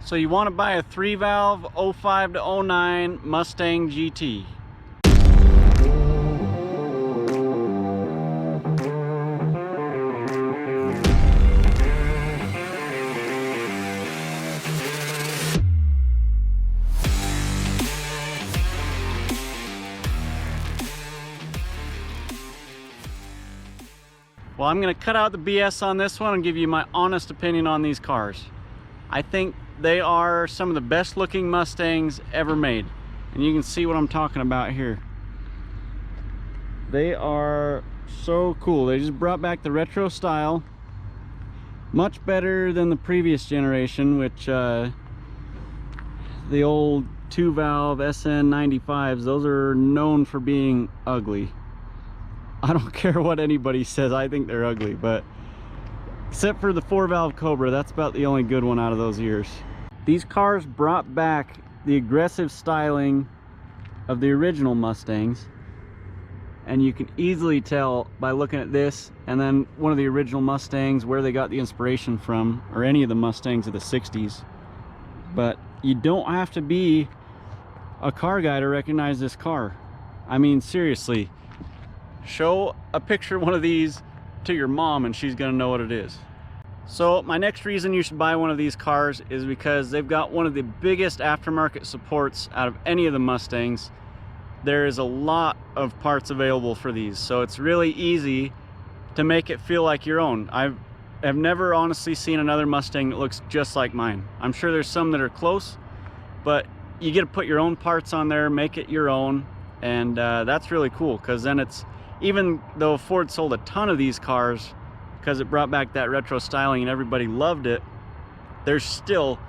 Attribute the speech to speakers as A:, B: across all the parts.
A: So you want to buy a 3-valve 05 to 09 Mustang GT. Well, I'm going to cut out the BS on this one and give you my honest opinion on these cars. I think they are some of the best looking Mustangs ever made. And you can see what I'm talking about here. They are so cool. They just brought back the retro style. Much better than the previous generation, which the old 2-valve SN95s, those are known for being ugly. I don't care what anybody says, I think they're ugly, but except for the 4-valve Cobra, that's about the only good one out of those years. These cars brought back the aggressive styling of the original Mustangs, and you can easily tell by looking at this and then one of the original Mustangs where they got the inspiration from, or any of the Mustangs of the 60s. But you don't have to be a car guy to recognize this car. I mean, seriously, show a picture of one of these to your mom and she's gonna know what it is. So my next reason you should buy one of these cars is because they've got one of the biggest aftermarket supports out of any of the Mustangs. There is a lot of parts available for these, so it's really easy to make it feel like your own. I've never honestly seen another Mustang that looks just like mine. I'm sure there's some that are close, but you get to put your own parts on there, make it your own, and that's really cool, because then it's, even though Ford sold a ton of these cars because it brought back that retro styling and everybody loved it, there's still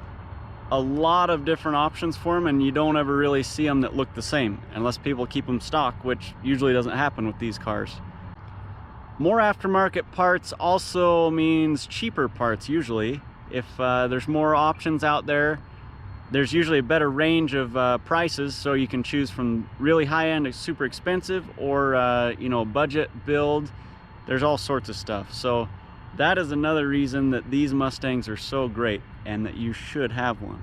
A: a lot of different options for them, and you don't ever really see them that look the same unless people keep them stock, which usually doesn't happen with these cars. More aftermarket parts also means cheaper parts usually. If there's more options out there, there's usually a better range of prices, so you can choose from really high-end, super expensive, or you know, budget build. There's all sorts of stuff. So that is another reason that these Mustangs are so great and that you should have one.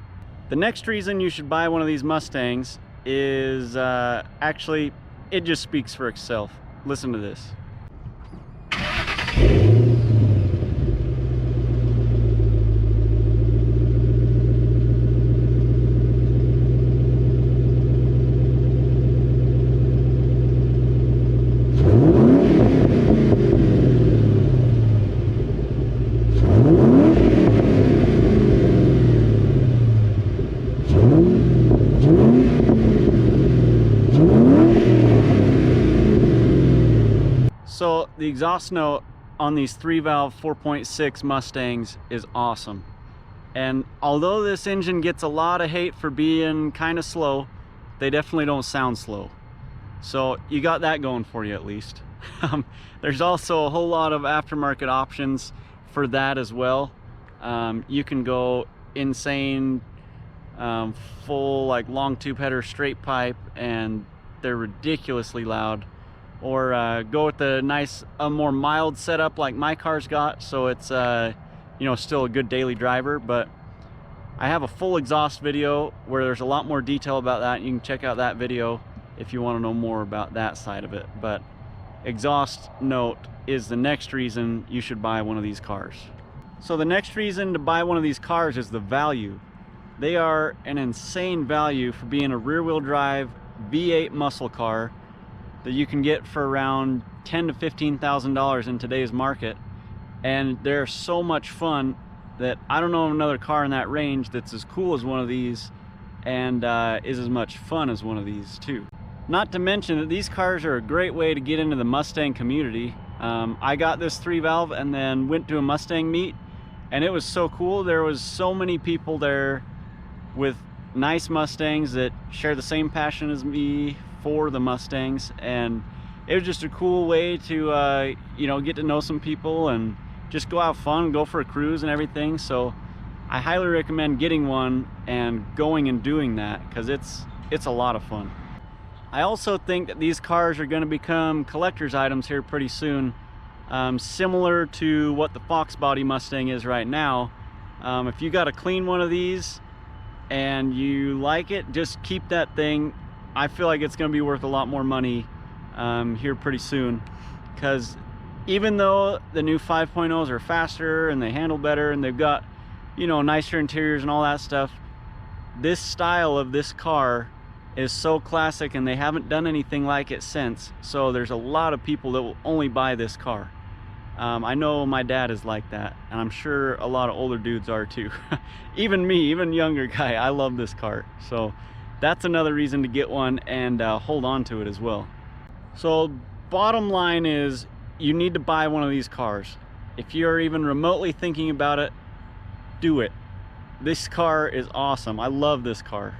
A: The next reason you should buy one of these Mustangs is actually, it just speaks for itself. Listen to this. So the exhaust note on these 3-valve 4.6 Mustangs is awesome. And although this engine gets a lot of hate for being kind of slow, they definitely don't sound slow. So you got that going for you at least. There's also a whole lot of aftermarket options for that as well. You can go insane, full like long tube header straight pipe, and they're ridiculously loud. Or go with the nice, more mild setup like my car's got, so it's you know, still a good daily driver. But I have a full exhaust video where there's a lot more detail about that. You can check out that video if you want to know more about that side of it. But exhaust note is the next reason you should buy one of these cars. So the next reason to buy one of these cars is the value. They are an insane value for being a rear-wheel drive V8 muscle car that you can get for around $10,000 to $15,000 in today's market. And they're so much fun that I don't know of another car in that range that's as cool as one of these and is as much fun as one of these too. Not to mention that these cars are a great way to get into the Mustang community. I got this 3-valve and then went to a Mustang meet, and it was so cool. There was so many people there with nice Mustangs that share the same passion as me for the Mustangs, and it was just a cool way to you know, get to know some people and just go have fun, go for a cruise and everything. So I highly recommend getting one and going and doing that, because it's a lot of fun. I also think that these cars are going to become collector's items here pretty soon, similar to what the Fox body Mustang is right now. If you got a clean one of these and you like it, just keep that thing. I feel like it's going to be worth a lot more money here pretty soon, because even though the new 5.0s are faster and they handle better and they've got, you know, nicer interiors and all that stuff, this style of this car is so classic and they haven't done anything like it since. So there's a lot of people that will only buy this car. I know my dad is like that, and I'm sure a lot of older dudes are too. Even me, even younger guy, I love this car. So that's another reason to get one and hold on to it as well. So bottom line is, you need to buy one of these cars. If you're even remotely thinking about it, do it. This car is awesome. I love this car.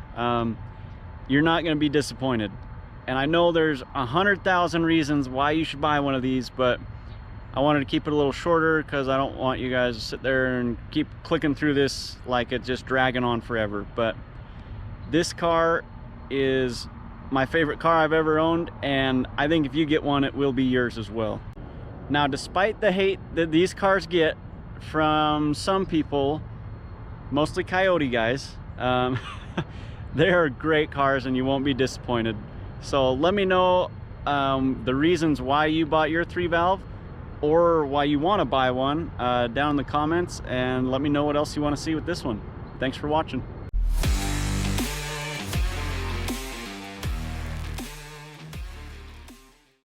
A: You're not going to be disappointed. And I know there's 100,000 reasons why you should buy one of these, but I wanted to keep it a little shorter because I don't want you guys to sit there and keep clicking through this like it's just dragging on forever. But this car is my favorite car I've ever owned, and I think if you get one, it will be yours as well. Now, despite the hate that these cars get from some people, mostly Coyote guys, they are great cars and you won't be disappointed. So let me know the reasons why you bought your 3-valve, or why you want to buy one, down in the comments, and let me know what else you want to see with this one. Thanks for watching.